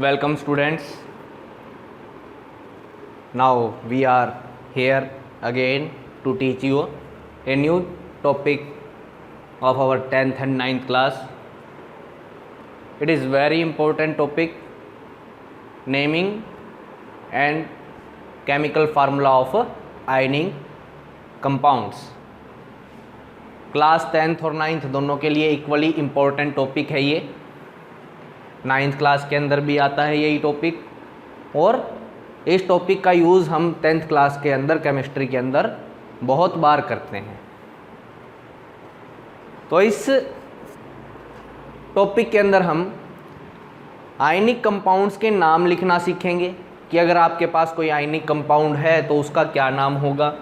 Welcome students. Now we are here again to teach you a new topic of our 10th and 9th class. It is very important topic, naming and chemical formula of ionic compounds. Class 10th और 9th दोनों के लिए equally important topic है ये. 9th class के अंदर भी आता है यही टॉपिक, और इस टॉपिक का यूज़ हम 10th क्लास के अंदर केमिस्ट्री के अंदर बहुत बार करते हैं. तो इस टॉपिक के अंदर हम आयनिक कंपाउंड्स के नाम लिखना सीखेंगे कि अगर आपके पास कोई आयनिक कंपाउंड है तो उसका क्या नाम होगा,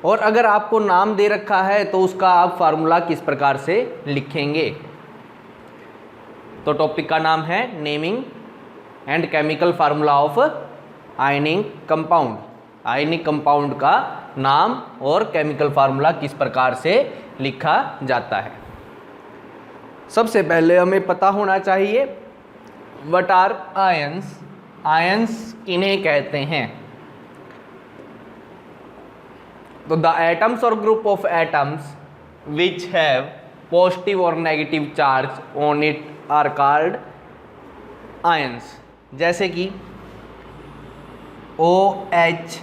और अगर आपको नाम दे रखा है तो उसका आप फार्मूला किस प्रकार से लिखेंगे. तो टॉपिक का नाम है naming and chemical formula of ionic compound. Ionic compound का नाम और केमिकल फार्मूला किस प्रकार से लिखा जाता है. सबसे पहले हमें पता होना चाहिए व्हाट आर आयंस. आयंस किन्हें कहते हैं. तो द एटम्स और group of atoms which have positive और negative charge on it are called ions. जैसे कि OH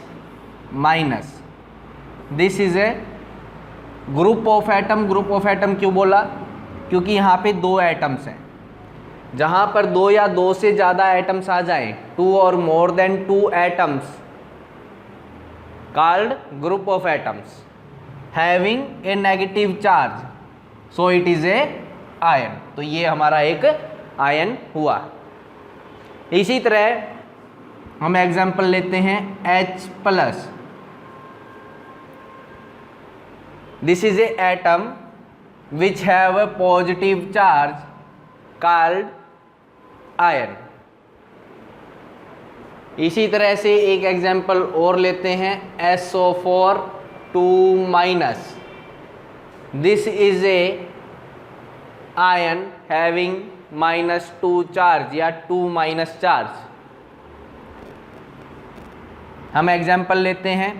minus, this is a group of atom. Group of atom क्यों बोला? क्योंकि यहाँ पे दो एटम्स हैं. जहाँ पर दो या दो से ज़्यादा एटम्स आ जाएं, 2 और more than 2 atoms, called group of atoms having a negative charge, so it is a ion. तो ये हमारा एक आयन हुआ. इसी तरह हम एग्जाम्पल लेते हैं H plus. This is A atom which have a positive charge called ion. इसी तरह से एक एग्जाम्पल और लेते हैं SO4 2 minus. This is A ion having -2 charge या 2 माइनस चार्ज. हम एग्जाम्पल लेते हैं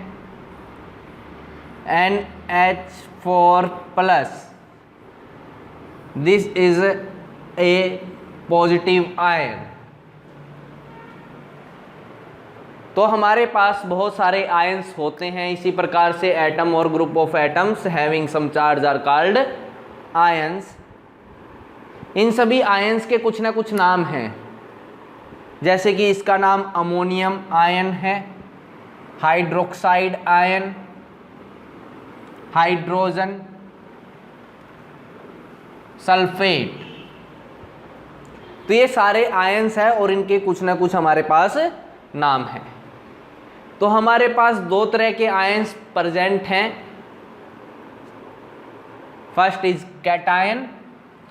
NH4 plus. This is A positive ion. तो हमारे पास बहुत सारे आयंस होते हैं. इसी प्रकार से एटम और group of atoms having some charge are called ions. इन सभी आयंस के कुछ ना कुछ नाम हैं. जैसे कि इसका नाम अमोनियम आयन है, हाइड्रोक्साइड आयन, हाइड्रोजन, सल्फेट. तो ये सारे आयंस हैं और इनके कुछ ना कुछ हमारे पास नाम है. तो हमारे पास दो तरह के आयंस प्रेजेंट हैं. First is cation.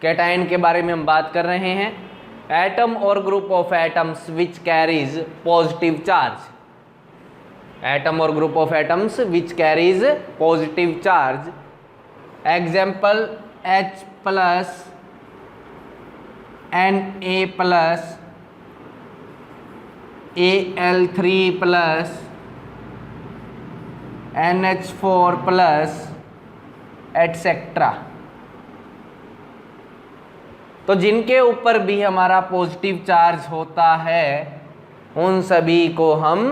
कैटायन के बारे में हम बात कर रहे हैं. एटम और group of atoms which carries positive charge. Atom और group of atoms which carries positive charge. Example H plus, Na plus, Al3 plus, NH4 plus, etcetera. तो जिनके ऊपर भी हमारा पॉजिटिव चार्ज होता है उन सभी को हम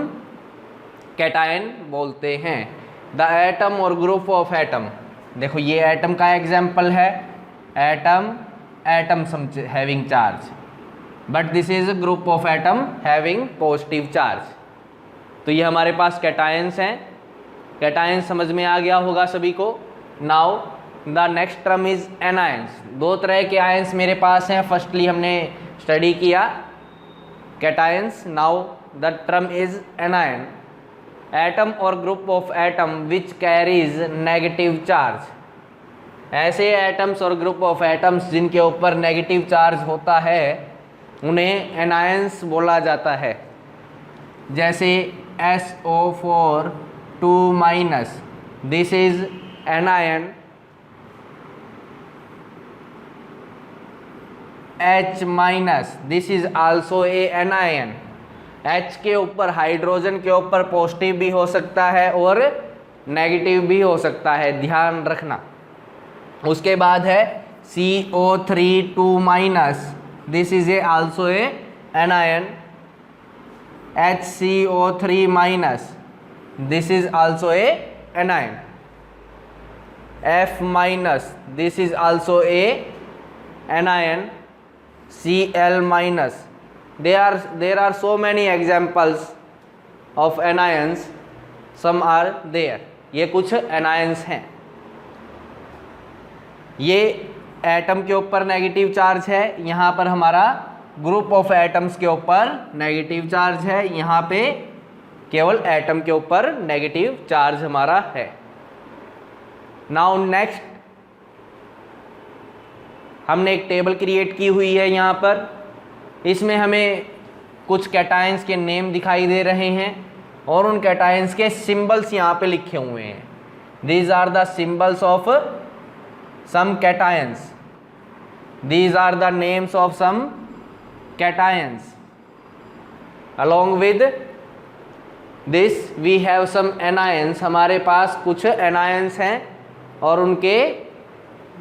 कैटायन बोलते हैं. द एटम और ग्रुप ऑफ एटम. देखो ये एटम का एग्जाम्पल है. Atom having charge, but this is a group of atom having positive charge. तो ये हमारे पास कैटायंस हैं. कैटायंस समझ में आ गया होगा सभी को. Now the next term is anions. दो तरह के आयंस मेरे पास हैं. फर्स्टली हमने स्टडी किया cations. Now the term is anion. Atom और group of atom which carries negative charge. ऐसे एटम्स और ग्रुप ऑफ एटम्स जिनके ऊपर नेगेटिव चार्ज होता है उन्हें एनायंस बोला जाता है. जैसे SO4 2 minus, this is anion. H minus, this is also a anion. H के ऊपर, हाइड्रोजन के ऊपर पॉजिटिव भी हो सकता है और नेगेटिव भी हो सकता है, ध्यान रखना। उसके बाद है CO3 2 minus, this is A also a anion. HCO3 minus, this is also a anion. F minus, this is also a anion. Cl minus, there are so many examples of anions, some are there। ये कुछ anions हैं। ये atom के ऊपर negative charge है, यहाँ पर हमारा ग्रुप ऑफ एटम्स के ऊपर नेगेटिव चार्ज है, यहाँ पे केवल एटम के ऊपर नेगेटिव चार्ज हमारा है। नाउ नेक्स्ट, हमने एक टेबल क्रिएट की हुई है यहाँ पर। इसमें हमें कुछ कैटायंस के नेम दिखाई दे रहे हैं और उन कैटायंस के सिंबल्स यहाँ पे लिखे हुए हैं। These are the symbols of some cations, these are the names of some cations. Along with this we have some anions, हमारे पास कुछ एनायंस हैं और उनके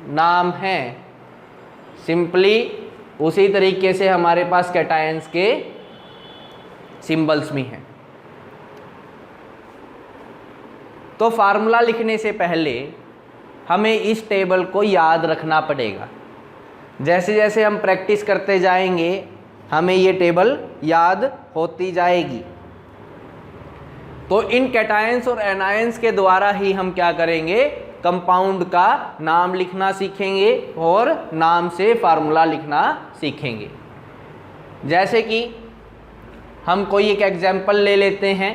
नाम हैं। सिंपली उसी तरीके से हमारे पास कैटायंस के सिंबल्स भी हैं। तो फार्मूला लिखने से पहले हमें इस टेबल को याद रखना पड़ेगा। जैसे जैसे हम प्रैक्टिस करते जाएंगे हमें ये टेबल याद होती जाएगी। तो इन कैटायंस और एनायंस के द्वारा ही हम क्या करेंगे, कंपाउंड का नाम लिखना सीखेंगे और नाम से फार्मूला लिखना सीखेंगे। जैसे कि हम कोई एक एग्जाम्पल ले लेते हैं,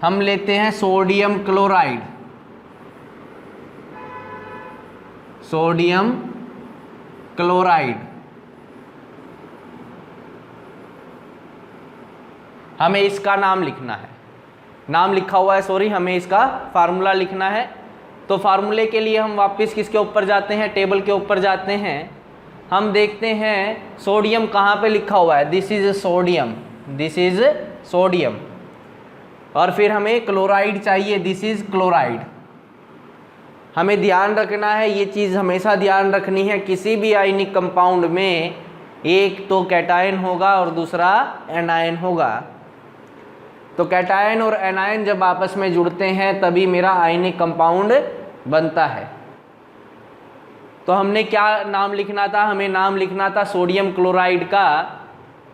हम लेते हैं सोडियम क्लोराइड। सोडियम क्लोराइड, हमें इसका नाम लिखना है, नाम लिखा हुआ है सॉरी, हमें इसका फार्मूला लिखना है। तो फार्मूले के लिए हम वापस किसके ऊपर जाते हैं, टेबल के ऊपर जाते हैं। हम देखते हैं सोडियम कहाँ पे लिखा हुआ है, this is sodium, this is sodium. और फिर हमें क्लोराइड चाहिए, दिस इज क्लोराइड। हमें ध्यान रखना है, ये चीज़ हमेशा ध्यान रखनी है, किसी भी आयनिक कंपाउंड में एक तो कैटायन होगा और दूसरा एनायन होगा। तो कैटायन और एनायन जब आपस में जुड़ते हैं तभी मेरा आयनिक कंपाउंड बनता है। तो हमने क्या नाम लिखना था, हमें नाम लिखना था सोडियम क्लोराइड का।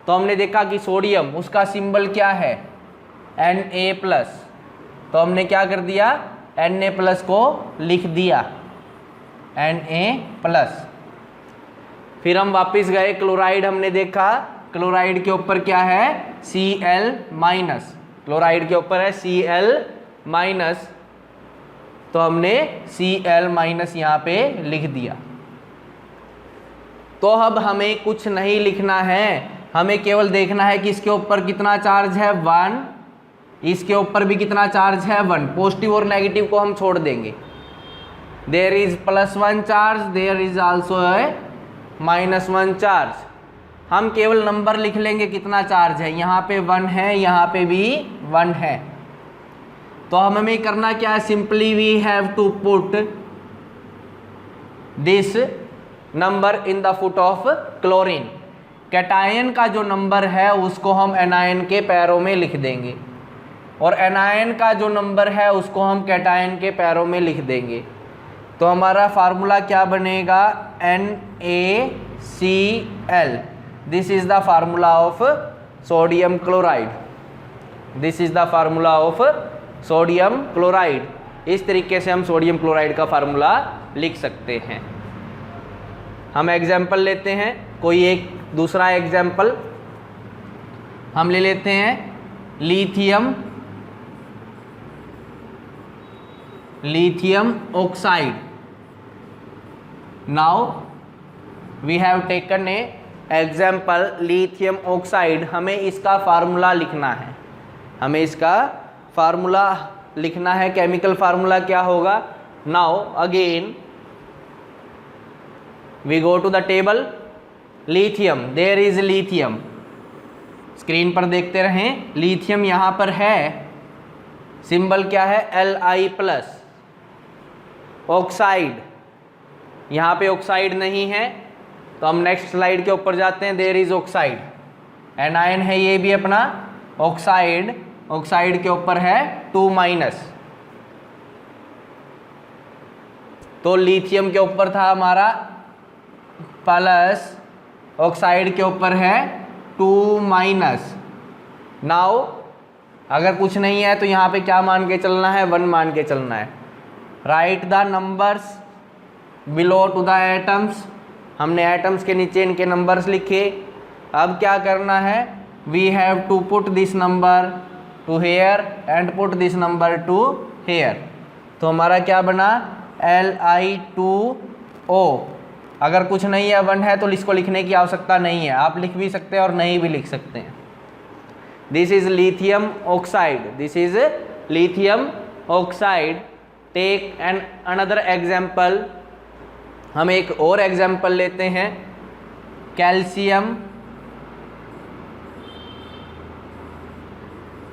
तो हमने देखा कि सोडियम, उसका सिंबल क्या है, Na+। तो हमने क्या कर दिया, Na+ को लिख दिया, Na+। फिर हम वापस गए, क्लोराइड हमने देखा, क्लोराइड के ऊपर क्या है, Cl-। क्लोराइड के ऊपर है Cl-। तो हमने Cl- यहाँ पे लिख दिया। तो अब हमें कुछ नहीं लिखना है, हमें केवल देखना है कि इसके ऊपर कितना चार्ज है, 1, इसके ऊपर भी कितना चार्ज है, 1। पॉजिटिव और नेगेटिव को हम छोड़ देंगे। There is +1 charge, there is also -1 charge. हम केवल नंबर लिख लेंगे कितना चार्ज है, यहाँ पे 1 है, यहाँ पे भी 1 है। तो हमें करना क्या है, simply we have to put this number in the foot of chlorine. Cation का जो नंबर है उसको हम एनायन के पैरों में लिख देंगे और एनायन का जो नंबर है उसको हम कैटायन के पैरों में लिख देंगे। तो हमारा फार्मूला क्या बनेगा, NaCl। This is the formula of sodium chloride, this is the formula of sodium chloride. इस तरीके से हम सोडियम क्लोराइड का फार्मूला लिख सकते हैं। हम एग्जाम्पल लेते हैं, कोई एक दूसरा एग्जाम्पल हम ले लेते हैं, lithium oxide. Now we have taken a example lithium oxide. हमें इसका फार्मूला लिखना है, हमें इसका फार्मूला लिखना है। केमिकल फार्मूला क्या होगा, now again we go to the table, lithium, there is lithium, screen पर देखते रहें, लिथियम यहाँ पर है, सिंबल क्या है Li+। ऑक्साइड, यहाँ पे ऑक्साइड नहीं है तो हम नेक्स्ट स्लाइड के ऊपर जाते हैं, देयर इज ऑक्साइड, एनायन है ये भी अपना ऑक्साइड, ऑक्साइड के ऊपर है 2-, तो लिथियम के ऊपर था हमारा प्लस, ऑक्साइड के ऊपर है 2-। नाउ अगर कुछ नहीं है तो यहाँ पे क्या मान के चलना है, 1 मान के चलना है। Write the numbers below to the atoms, हमने एटम्स के नीचे इनके नंबर्स लिखे। अब क्या करना है, we have to put this number to here and put this number to here, तो हमारा क्या बना Li2O। अगर कुछ नहीं है 1 है तो इसको लिखने की आवश्यकता नहीं है, आप लिख भी सकते हैं और नहीं भी लिख सकते हैं। This is lithium oxide, this is lithium oxide. Take an another example, हम एक और एग्जाम्पल लेते हैं, कैल्शियम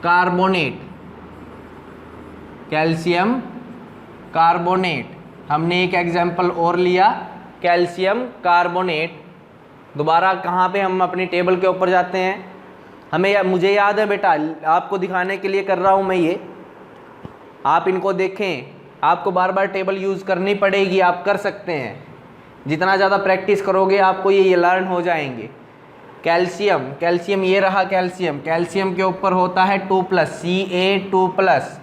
कार्बोनेट, कैल्शियम कार्बोनेट, हमने एक एग्जाम्पल और लिया कैल्शियम कार्बोनेट। दोबारा कहाँ पे हम अपनी टेबल के ऊपर जाते हैं, मुझे याद है बेटा, आपको दिखाने के लिए कर रहा हूँ मैं ये, आप इनको देखें, आपको बार बार टेबल यूज़ करनी पड़ेगी, आप कर सकते हैं, जितना ज़्यादा प्रैक्टिस करोगे आपको ये लर्न हो जाएंगे। कैल्शियम, कैल्शियम ये रहा कैल्शियम, कैल्शियम के ऊपर होता है 2+, Ca2+।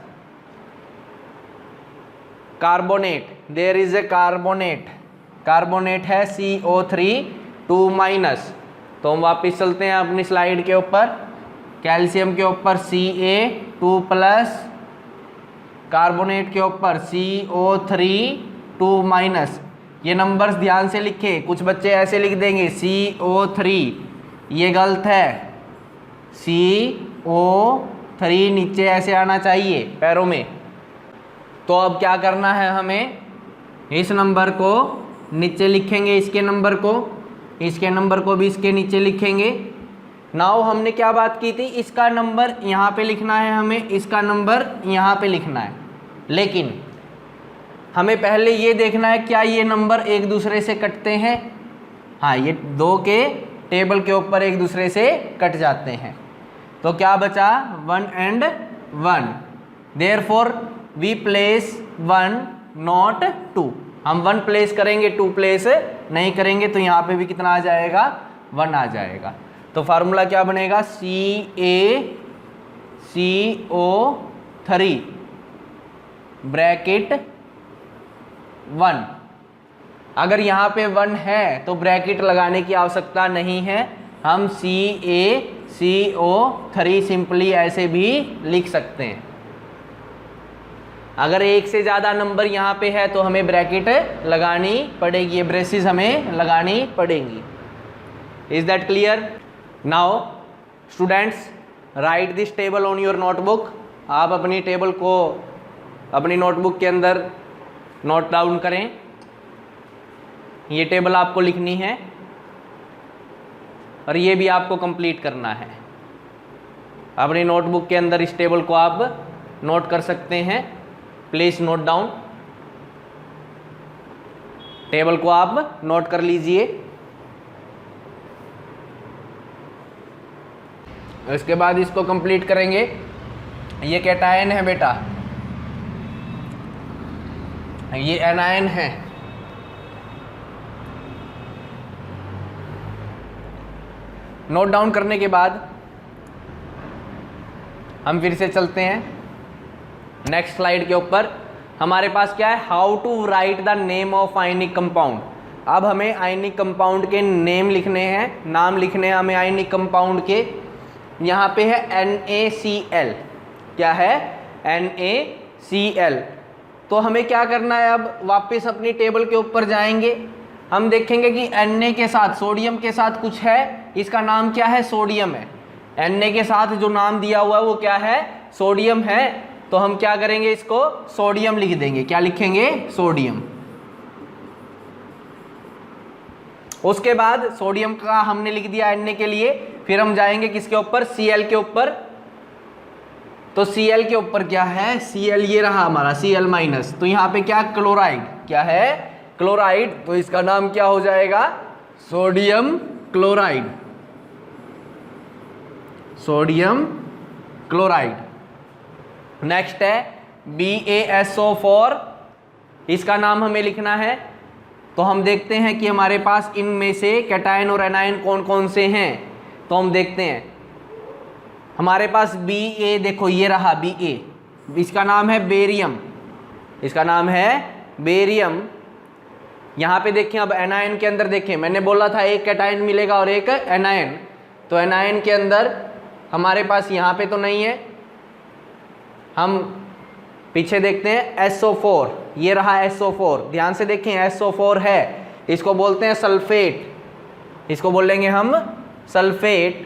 Carbonate, there is a carbonate, carbonate है CO3 2-। तो हम वापस चलते हैं अपनी स्लाइड के ऊपर, कैल्शियम के ऊपर Ca2+, कार्बोनेट के ऊपर CO3 2-। ये नंबर्स ध्यान से लिखे, कुछ बच्चे ऐसे लिख देंगे CO3, ये गलत है, CO3 नीचे ऐसे आना चाहिए पैरों में। तो अब क्या करना है, हमें इस नंबर को नीचे लिखेंगे, इसके नंबर को, इसके नंबर को भी इसके नीचे लिखेंगे। नाउ हमने क्या बात की थी, इसका नंबर यहाँ पे लिखना है, हमें इसका नंबर यहाँ पे लिखना है, लेकिन हमें पहले ये देखना है क्या ये नंबर एक दूसरे से कटते हैं। हाँ, ये 2 के टेबल के ऊपर एक दूसरे से कट जाते हैं। तो क्या बचा 1 and 1, therefore we place 1 not 2, हम 1 प्लेस करेंगे, 2 प्लेस नहीं करेंगे, तो यहाँ पे भी कितना आ जाएगा 1 आ जाएगा। तो फार्मूला क्या बनेगा, CaCO3 ब्रैकेट 1। अगर यहाँ पे 1 है तो ब्रैकेट लगाने की आवश्यकता नहीं है, हम CaCO3 सिंपली ऐसे भी लिख सकते हैं। अगर एक से ज़्यादा नंबर यहाँ पे है तो हमें ब्रैकेट लगानी पड़ेगी, ये ब्रेसेस हमें लगानी पड़ेंगी। Is that clear? Now students, right this table on your notebook. आप अपनी टेबल को अपनी नोटबुक के अंदर नोट डाउन करें। ये टेबल आपको लिखनी है और ये भी आपको कंप्लीट करना है। अपनी नोटबुक के अंदर इस टेबल को आप नोट कर सकते हैं। प्लीज नोट डाउन, टेबल को आप नोट कर लीजिए। इसके बाद इसको कंप्लीट करेंगे। ये कैटायन है बेटा, ये एनायन है। नोट डाउन करने के बाद हम फिर से चलते हैं नेक्स्ट स्लाइड के ऊपर। हमारे पास क्या है, how to write the name of ionic compound. अब हमें आयनिक कंपाउंड के नेम लिखने हैं, नाम लिखने हैं हमें आयनिक कंपाउंड के। यहाँ पे है NaCl, क्या है NaCl। तो हमें क्या करना है, अब वापस अपनी टेबल के ऊपर जाएंगे। हम देखेंगे कि Na के साथ, सोडियम के साथ कुछ है, इसका नाम क्या है, सोडियम है। Na के साथ जो नाम दिया हुआ है वो क्या है, सोडियम है। तो हम क्या करेंगे, इसको सोडियम लिख देंगे। क्या लिखेंगे, सोडियम। उसके बाद सोडियम का हमने लिख दिया Na के लिए, फिर हम जाएंगे किसके ऊपर, Cl के ऊपर। तो Cl के ऊपर क्या है, Cl ये रहा हमारा Cl माइनस, तो यहाँ पे क्या क्लोराइड, क्या है क्लोराइड, तो इसका नाम क्या हो जाएगा, sodium chloride, sodium chloride. Next है BaSO4, इसका नाम हमें लिखना है। तो हम देखते हैं कि हमारे पास इनमें से कैटायन और एनायन कौन कौन से हैं, तो हम देखते हैं। हमारे पास Ba, देखो ये रहा Ba, इसका नाम है बेरियम, इसका नाम है बेरियम। यहाँ पे देखें, अब एनायन के अंदर देखें, मैंने बोला था एक कैटायन मिलेगा और एक एनायन, तो एनायन के अंदर हमारे पास यहाँ पे तो नहीं है, हम पीछे देखते हैं SO4, ये रहा SO4, ध्यान से देखें SO4 है, इसको बोलते हैं सल्फेट, इसको बोलेंगे हम सल्फेट।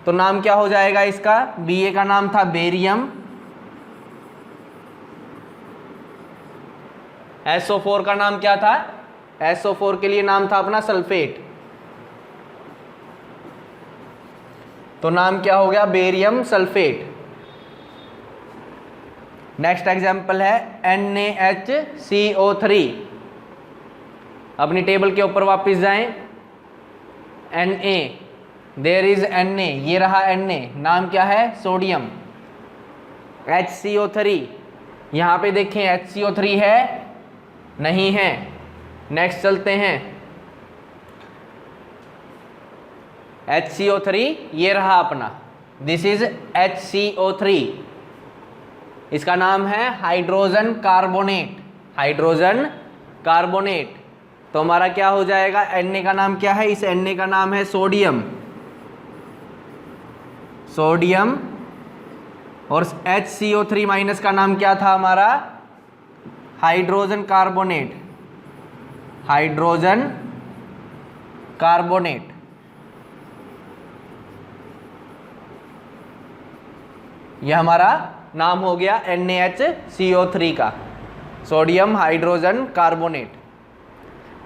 तो नाम क्या हो जाएगा इसका, Ba का नाम था बेरियम, SO4 का नाम क्या था, SO4 के लिए नाम था अपना सल्फेट, तो नाम क्या हो गया, बेरियम सल्फेट। नेक्स्ट एग्जाम्पल है NaHCO3, अपनी टेबल के ऊपर वापस जाएं, Na, देयर इज Na, ये रहा Na, नाम क्या है सोडियम। HCO3, यहाँ पे देखें HCO3 है, नहीं है। नेक्स्ट चलते हैं, HCO3 ये रहा अपना, दिस इज HCO3, इसका नाम है हाइड्रोजन कार्बोनेट, हाइड्रोजन कार्बोनेट। तो हमारा क्या हो जाएगा, Na का नाम क्या है, इस Na का नाम है सोडियम, सोडियम, और HCO3 माइनस का नाम क्या था हमारा, हाइड्रोजन कार्बोनेट, हाइड्रोजन कार्बोनेट। यह हमारा नाम हो गया NaHCO3 का, sodium hydrogen carbonate.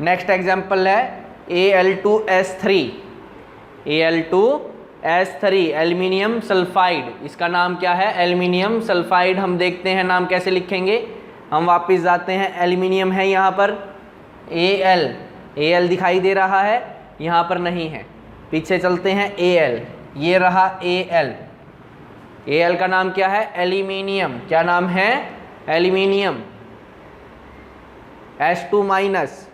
Next example है Al2S3, Al2S3 एल्यूमिनियम सल्फाइड, इसका नाम क्या है, एल्यूमिनियम सल्फाइड। हम देखते हैं नाम कैसे लिखेंगे, हम वापस जाते हैं, एल्यूमिनियम है यहाँ पर, Al दिखाई दे रहा है, यहाँ पर नहीं है, पीछे चलते हैं, Al, ये रहा Al का नाम क्या है, एल्यूमिनियम, क्या नाम है, एल्यूमिनियम। H2 माइनस,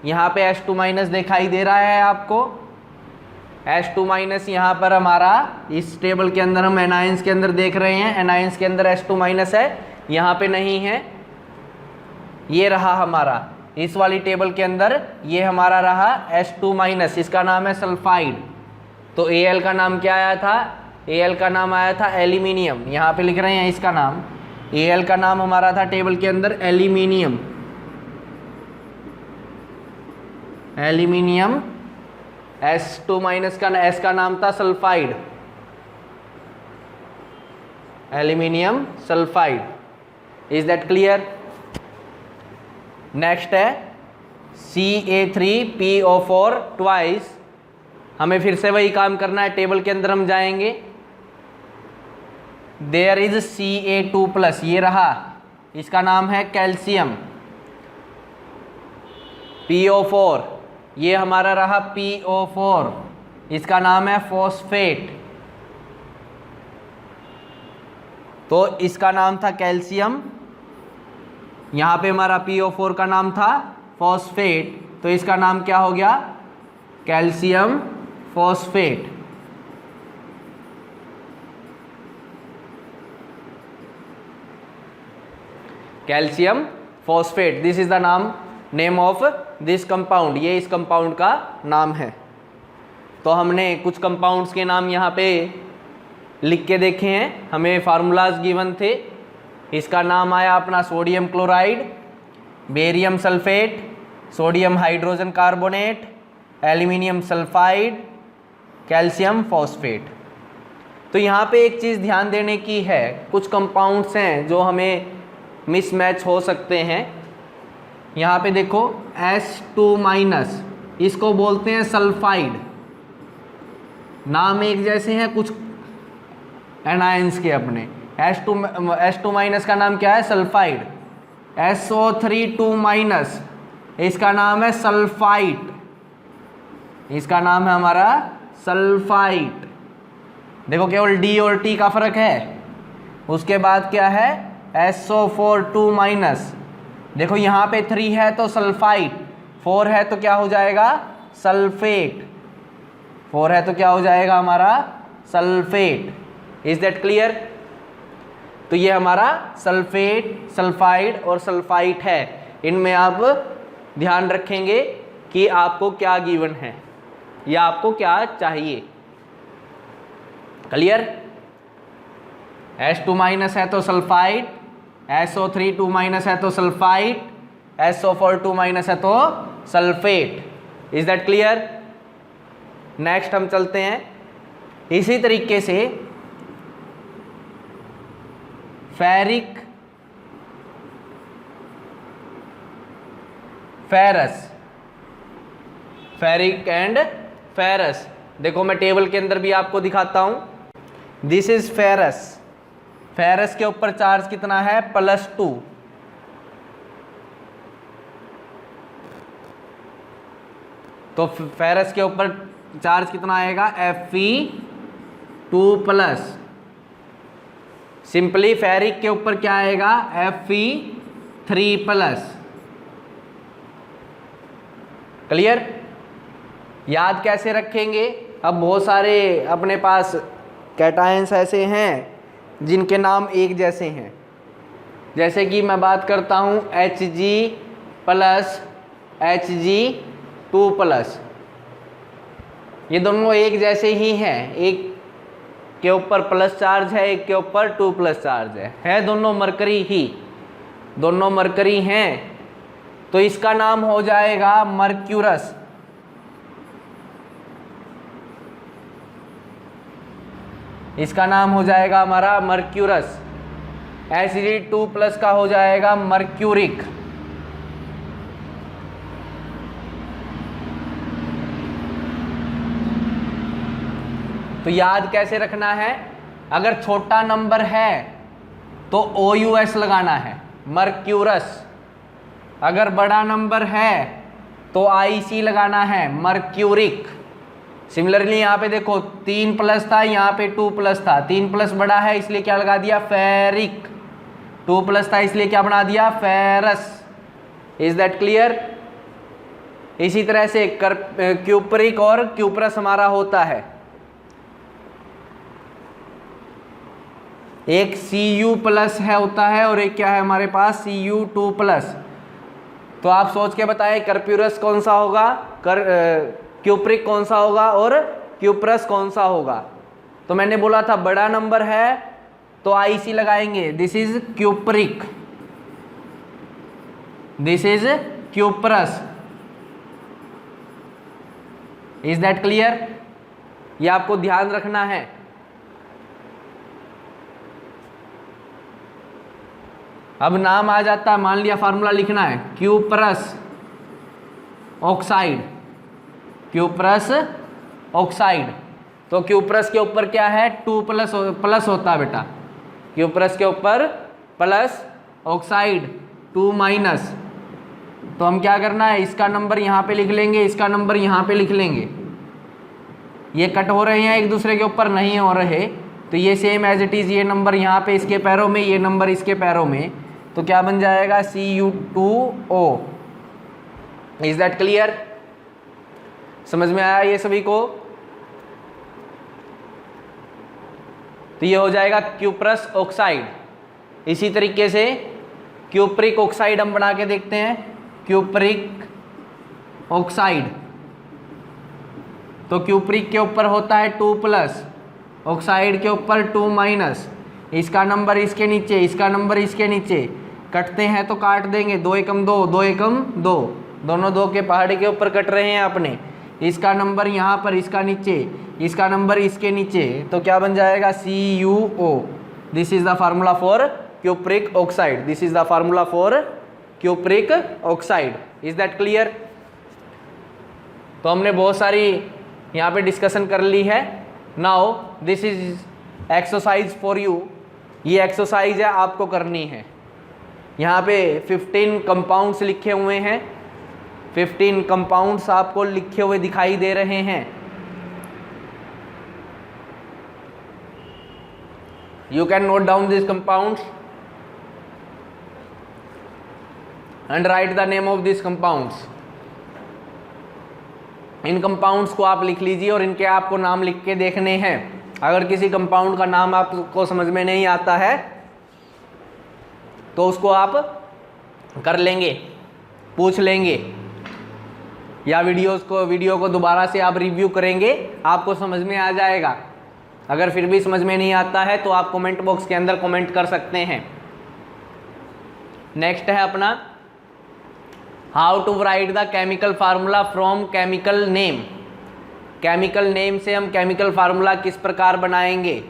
यहाँ पे H2 माइनस दिखाई दे रहा है आपको, H2 माइनस यहाँ पर हमारा इस टेबल के अंदर हम एनायंस के अंदर देख रहे हैं, एनायंस के अंदर H2 माइनस है, यहाँ पे नहीं है, ये रहा हमारा इस वाली टेबल के अंदर, ये हमारा रहा H2 माइनस, इसका नाम है सल्फाइड। तो Al का नाम क्या आया था, Al का नाम आया था एल्यूमिनियम, यहाँ पे लिख रहे हैं इसका नाम, Al का नाम हमारा था टेबल के अंदर एल्यूमिनियम, एल्यूमिनियम। H2 माइनस का S का नाम था sulphide, aluminium sulphide. Is that clear? Next है Ca3PO4 ट्वाइस, हमें फिर से वही काम करना है, टेबल के अंदर हम जाएंगे, देयर इज Ca2+, ये रहा, इसका नाम है कैल्शियम। PO4, ये हमारा रहा PO4, इसका नाम है फॉस्फेट, तो इसका नाम था कैल्शियम, यहाँ पे हमारा PO4 का नाम था फॉस्फेट, तो इसका नाम क्या हो गया, calcium phosphate. Calcium phosphate, this is the नाम, नेम ऑफ दिस कंपाउंड, ये इस कंपाउंड का नाम है। तो हमने कुछ कंपाउंड्स के नाम यहाँ पे लिख के देखे हैं, हमें फार्मूलाज गिवन थे। इसका नाम आया अपना sodium chloride, barium sulphate, sodium hydrogen carbonate, aluminium sulphide, calcium phosphate. तो यहाँ पे एक चीज़ ध्यान देने की है, कुछ कंपाउंड्स हैं जो हमें मिसमैच हो सकते हैं। यहाँ पे देखो H2 माइनस, इसको बोलते हैं सल्फाइड। नाम एक जैसे हैं कुछ एनायंस के अपने। H2 माइनस का नाम क्या है? सल्फाइड। SO3 2 माइनस, इसका नाम है सल्फाइट। इसका नाम है हमारा सल्फाइट। देखो केवल D और T का फर्क है। उसके बाद क्या है? SO4 2 minus. देखो यहाँ पे 3 है तो सल्फाइट, 4 है तो क्या हो जाएगा? सल्फेट। 4 है तो क्या हो जाएगा हमारा? सल्फेट। Is that clear? तो ये हमारा सल्फेट, सल्फाइड और सल्फाइट है। इनमें आप ध्यान रखेंगे कि आपको क्या गिवन है या आपको क्या चाहिए। क्लियर? H2 माइनस है तो सल्फाइड, SO3 2 माइनस है तो सल्फाइड, SO4 2 माइनस है तो sulphate. Is that clear? Next हम चलते हैं। इसी तरीके से ferric, ferrous, ferric and ferrous. देखो मैं टेबल के अंदर भी आपको दिखाता हूं। This is ferrous. फेरस के ऊपर चार्ज कितना है? +2। तो फेरस के ऊपर चार्ज कितना आएगा? Fe2+। सिंपली फेरिक के ऊपर क्या आएगा? Fe3+। क्लियर? याद कैसे रखेंगे? अब बहुत सारे अपने पास कैटायंस ऐसे हैं जिनके नाम एक जैसे हैं। जैसे कि मैं बात करता हूँ Hg+ Hg2+, ये दोनों एक जैसे ही हैं। एक के ऊपर प्लस चार्ज है, एक के ऊपर 2+ चार्ज है दोनों मरकरी ही, दोनों मरकरी हैं। तो इसका नाम हो जाएगा मर्क्यूरस। इसका नाम हो जाएगा हमारा मर्क्यूरस। Hg2+ का हो जाएगा मर्क्यूरिक। तो याद कैसे रखना है? अगर छोटा नंबर है तो OUS लगाना है, मर्क्यूरस। अगर बड़ा नंबर है तो IC लगाना है, मर्क्यूरिक। सिमिलरली यहाँ पे देखो 3+ था, यहाँ पे 2+ था। 3+ बड़ा है इसलिए क्या लगा दिया? फेरिक। 2+ था इसलिए क्या बना दिया? फेरस। Is that clear? इसी तरह से क्यूपरिक और क्यूपरस हमारा होता है। एक Cu+ है होता है और एक क्या है हमारे पास? Cu2+। तो आप सोच के बताएं कर्प्यूरस कौन सा होगा, क्यूपरिक कौन सा होगा और क्यूपरस कौन सा होगा। तो मैंने बोला था बड़ा नंबर है तो IC लगाएंगे, this is cupric, this is cuprous. Is that clear? ये आपको ध्यान रखना है। अब नाम आ जाता है, मान लिया फार्मूला लिखना है, क्यूपरस ऑक्साइड, क्यूपरस ऑक्साइड। तो क्यूपरस के ऊपर क्या है? 2+ होता है बेटा। क्यूपरस के ऊपर प्लस, ऑक्साइड 2-। तो हम क्या करना है? इसका नंबर यहाँ पे लिख लेंगे, इसका नंबर यहाँ पे लिख लेंगे। ये कट हो रहे हैं एक दूसरे के ऊपर, नहीं हो रहे, तो ये सेम एज इट इज़। ये नंबर यहाँ पे इसके पैरों में, ये नंबर इसके पैरों में, तो क्या बन जाएगा? Cu2O। Is that clear? समझ में आया ये सभी को? तो ये हो जाएगा क्यूपरस ऑक्साइड। इसी तरीके से क्यूपरिक ऑक्साइड हम बना के देखते हैं। क्यूपरिक ऑक्साइड, तो क्यूपरिक के ऊपर होता है 2+, ऑक्साइड के ऊपर 2-। इसका नंबर इसके नीचे, इसका नंबर इसके नीचे। कटते हैं तो काट देंगे, 2 एकम 2, 2 एकम 2, दोनों 2 के पहाड़ी के ऊपर कट रहे हैं अपने। इसका नंबर यहाँ पर, इसका नीचे, इसका नंबर इसके नीचे, तो क्या बन जाएगा? CuO। This is the formula for cupric oxide, this is the formula for cupric oxide. Is that clear? तो हमने बहुत सारी यहाँ पे डिस्कशन कर ली है। Now this is exercise for you, ये एक्सरसाइज है आपको करनी है। यहाँ पे 15 कंपाउंड्स लिखे हुए हैं, 15 कंपाउंड्स आपको लिखे हुए दिखाई दे रहे हैं। You can note down this compounds and right the name of this compounds. In compounds को आप लिख लीजिए और इनके आपको नाम लिख के देखने हैं। अगर किसी कंपाउंड का नाम आपको समझ में नहीं आता है तो उसको आप कर लेंगे, पूछ लेंगे, या वीडियो को दोबारा से आप रिव्यू करेंगे, आपको समझ में आ जाएगा। अगर फिर भी समझ में नहीं आता है तो आप कमेंट बॉक्स के अंदर कमेंट कर सकते हैं। नेक्स्ट है अपना how to write the chemical formula from chemical name. Chemical name से हम केमिकल फार्मूला किस प्रकार बनाएंगे,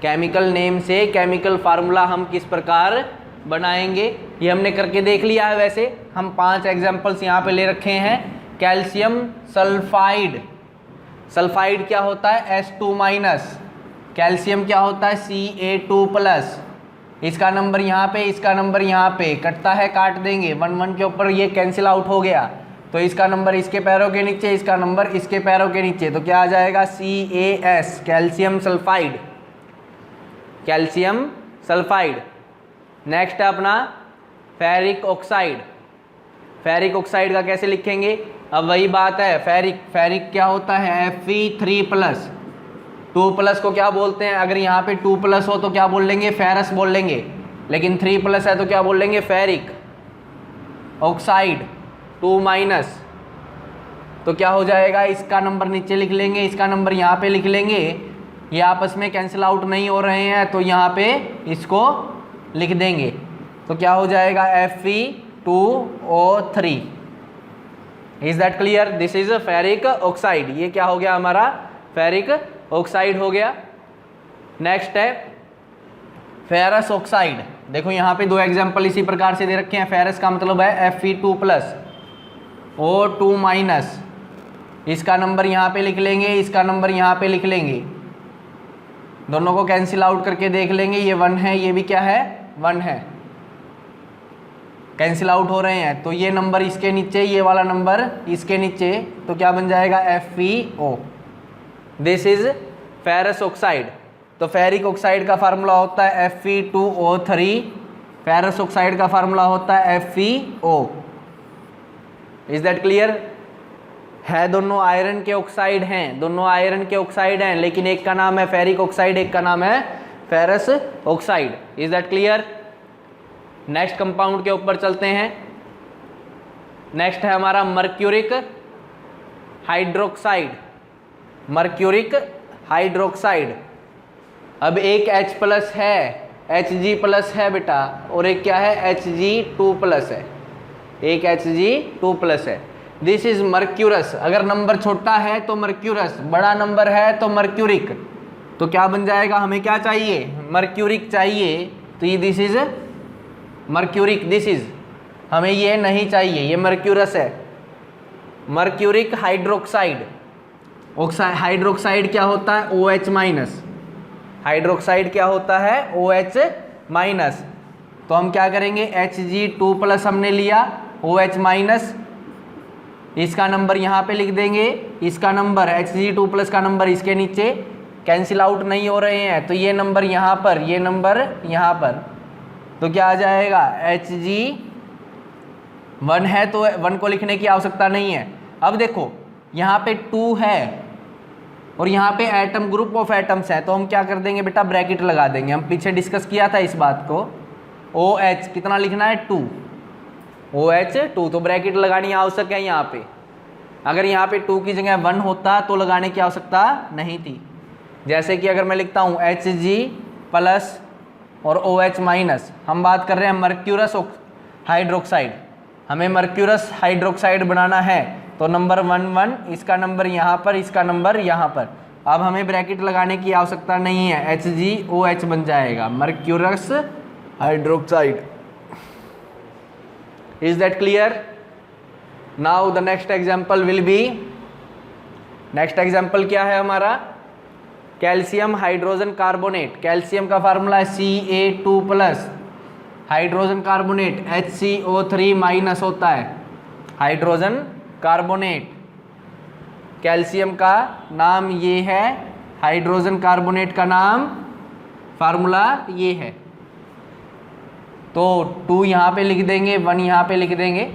केमिकल नेम से केमिकल फार्मूला हम किस प्रकार बनाएंगे, ये हमने करके देख लिया है। वैसे हम 5 एग्जाम्पल्स यहाँ पे ले रखे हैं। कैल्शियम सल्फाइड, सल्फाइड क्या होता है H2-, कैल्शियम क्या होता है Ca2+, इसका नंबर यहाँ पे, इसका नंबर यहाँ पे, कटता है काट देंगे, 1 के ऊपर ये कैंसिल आउट हो गया, तो इसका नंबर इसके पैरों के नीचे, इसका नंबर इसके पैरों के नीचे, तो क्या आ जाएगा CaS, calcium sulphide, calcium sulphide. Next है अपना फेरिक ऑक्साइड। फेरिक ऑक्साइड का कैसे लिखेंगे, अब वही बात है, फेरिक क्या होता है Fe3+, 2+ को क्या बोलते हैं, अगर यहाँ पे 2+ हो तो क्या बोल लेंगे, फेरस बोल लेंगे, लेकिन 3+ है तो क्या बोल लेंगे, फेरिक ऑक्साइड। 2- तो क्या हो जाएगा, इसका नंबर नीचे लिख लेंगे, इसका नंबर यहाँ पे लिख लेंगे, ये आपस में कैंसिल आउट नहीं हो रहे हैं तो यहाँ पे इसको लिख देंगे, तो क्या हो जाएगा Fe2O3। Is that clear, this is a ferric oxide, ये क्या हो गया हमारा फेरिक ऑक्साइड हो गया। नेक्स्ट है फेरस ऑक्साइड। देखो यहाँ पे 2 एग्जांपल इसी प्रकार से दे रखे हैं। फेरस का मतलब है Fe2+, O2-, इसका नंबर यहाँ पे लिख लेंगे, इसका नंबर यहाँ पे लिख लेंगे, दोनों को कैंसिल आउट करके देख लेंगे, ये 1 है, ये भी क्या है 1 है, कैंसिल आउट हो रहे हैं, तो ये नंबर इसके नीचे, ये वाला नंबर इसके नीचे, तो क्या बन जाएगा FeO। This is ferrous oxide. तो फेरिक ऑक्साइड का फार्मूला होता है Fe2O3, फेरस ऑक्साइड का फार्मूला होता है FeO। इज दैट क्लियर, है दोनों आयरन के ऑक्साइड हैं, दोनों आयरन के ऑक्साइड हैं, लेकिन एक का नाम है फेरिक ऑक्साइड, एक का नाम है ferrous oxide. Is that clear. Next compound के ऊपर चलते हैं। नेक्स्ट है हमारा मर्क्यूरिक हाइड्रोक्साइड, मर्क्यूरिक हाइड्रोक्साइड। अब एक H+ है, Hg+ है बेटा, और एक क्या है Hg2+ है, एक Hg2+ है। This is mercurous. अगर नंबर छोटा है तो मर्क्यूरस, बड़ा नंबर है तो मर्क्यूरिक। तो क्या बन जाएगा, हमें क्या चाहिए, मर्क्यूरिक चाहिए, तो ये this is mercuric, this is, हमें ये नहीं चाहिए, ये मर्क्यूरस है। मर्क्यूरिक हाइड्रोक्साइड, हाइड्रोक्साइड क्या होता है OH-, हाइड्रोक्साइड क्या होता है OH-। तो हम क्या करेंगे, Hg2+ हमने लिया, OH-, इसका नंबर यहाँ पे लिख देंगे, इसका नंबर Hg2+ का नंबर इसके नीचे, कैंसिल आउट नहीं हो रहे हैं, तो ये नंबर यहाँ पर, ये नंबर यहाँ पर, तो क्या आ जाएगा Hg1 है तो 1 को लिखने की आवश्यकता नहीं है। अब देखो यहाँ पे 2 है और यहाँ पे एटम, ग्रुप ऑफ एटम्स है, तो हम क्या कर देंगे बेटा, ब्रैकेट लगा देंगे। हम पीछे डिस्कस किया था इस बात को। OH कितना लिखना है 2, OH2, तो ब्रैकेट लगानी आवश्यक है यहाँ पे। अगर यहाँ पे 2 की जगह 1 होता तो लगाने की आवश्यकता नहीं थी। जैसे कि अगर मैं लिखता हूँ Hg+ और OH-, हम बात कर रहे हैं मर्क्यूरस हाइड्रोक्साइड, हमें मर्क्यूरस हाइड्रोक्साइड बनाना है, तो नंबर 1, इसका नंबर यहाँ पर, इसका नंबर यहाँ पर। अब हमें ब्रैकेट लगाने की आवश्यकता नहीं है, HgOH बन जाएगा, mercurous hydroxide. Is that clear. Now the next example will be next example क्या है हमारा, कैल्शियम हाइड्रोजन कार्बोनेट। कैल्शियम का फार्मूला है Ca2+, हाइड्रोजन कार्बोनेट HCO3- होता है, हाइड्रोजन कार्बोनेट। कैल्शियम का नाम ये है, हाइड्रोजन कार्बोनेट का नाम, फार्मूला ये है। तो 2 यहाँ पे लिख देंगे, 1 यहाँ पे लिख देंगे।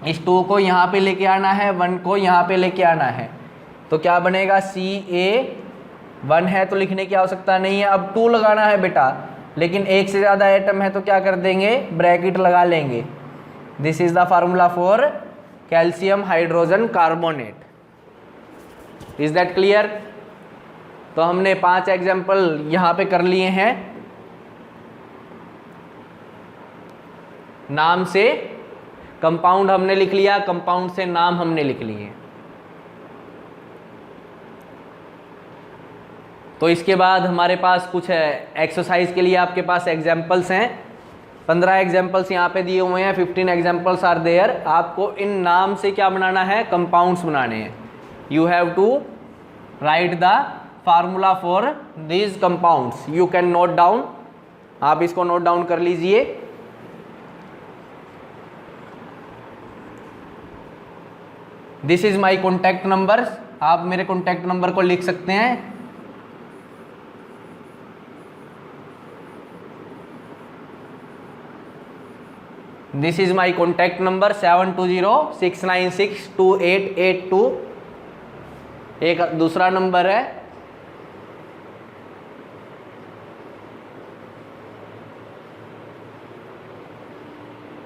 इस 2 को यहाँ पे लेके आना है, 1 को यहाँ पे लेके आना है। तो क्या बनेगा, Ca1 है तो लिखने की आवश्यकता नहीं है। अब 2 लगाना है बेटा, लेकिन एक से ज़्यादा एटम है तो क्या कर देंगे, ब्रैकेट लगा लेंगे। This is the formula for calcium hydrogen carbonate. Is that clear? तो हमने 5 एग्जाम्पल यहाँ पे कर लिए हैं। नाम से कंपाउंड हमने लिख लिया, कंपाउंड से नाम हमने लिख लिए। तो इसके बाद हमारे पास कुछ एक्सरसाइज के लिए आपके पास एग्जाम्पल्स हैं। 15 एग्जाम्पल्स यहाँ पे दिए हुए हैं, 15 एग्जाम्पल्स आर देयर। आपको इन नाम से क्या बनाना है, कंपाउंड्स बनाने हैं। You have to write the formula for these compounds. You can note down, आप इसको नोट डाउन कर लीजिए। This is my contact number, आप मेरे कॉन्टैक्ट नंबर को लिख सकते हैं। This is my contact number 7206962882। एक दूसरा नंबर है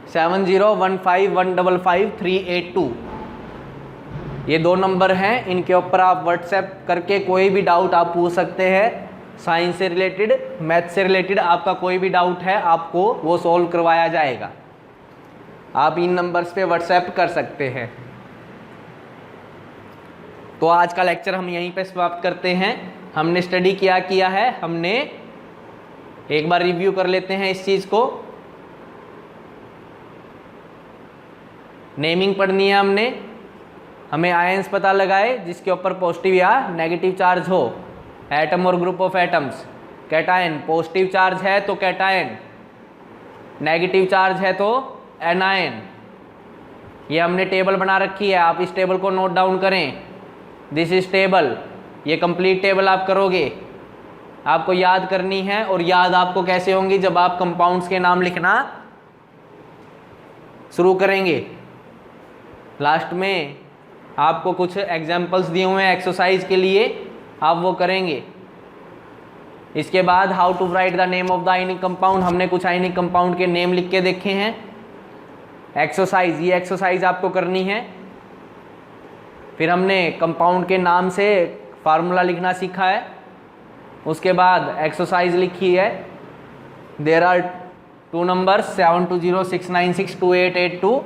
7015155382। ये 2 नंबर हैं, इनके ऊपर आप व्हाट्सएप करके कोई भी डाउट आप पूछ सकते हैं। साइंस से रिलेटेड, मैथ से रिलेटेड आपका कोई भी डाउट है, आपको वो सॉल्व करवाया जाएगा। आप इन नंबर्स पे व्हाट्सएप कर सकते हैं। तो आज का लेक्चर हम यहीं पे समाप्त करते हैं। हमने स्टडी किया है, हमने एक बार रिव्यू कर लेते हैं इस चीज़ को। नेमिंग पढ़नी है हमने, हमें आयंस पता लगाए जिसके ऊपर पॉजिटिव या नेगेटिव चार्ज हो, एटम और group of atoms. Cation positive charge है तो कैटायन, नेगेटिव चार्ज है तो एनायन। ये हमने टेबल बना रखी है, आप इस टेबल को नोट डाउन करें। दिस इज टेबल, ये कंप्लीट टेबल आप करोगे, आपको याद करनी है। और याद आपको कैसे होंगी, जब आप कंपाउंड्स के नाम लिखना शुरू करेंगे। लास्ट में आपको कुछ एग्जाम्पल्स दिए हुए हैं एक्सरसाइज के लिए, आप वो करेंगे। इसके बाद how to write the name of the ionic compound, हमने कुछ आयनिक कंपाउंड के नेम लिख के देखे हैं। एक्सरसाइज, ये एक्सरसाइज आपको करनी है। फिर हमने कंपाउंड के नाम से फार्मूला लिखना सीखा है। उसके बाद एक्सरसाइज लिखी है। There are 2 numbers 7206962882,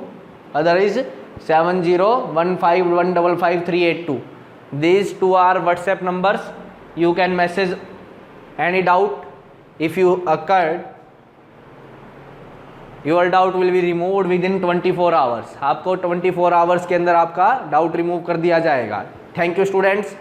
other is 7015155382. These 2 are WhatsApp numbers. You can message any doubt. If you occurred, your doubt will be removed within 24 hours. आपको 24 hours के अंदर आपका डाउट रिमूव कर दिया जाएगा। Thank you students.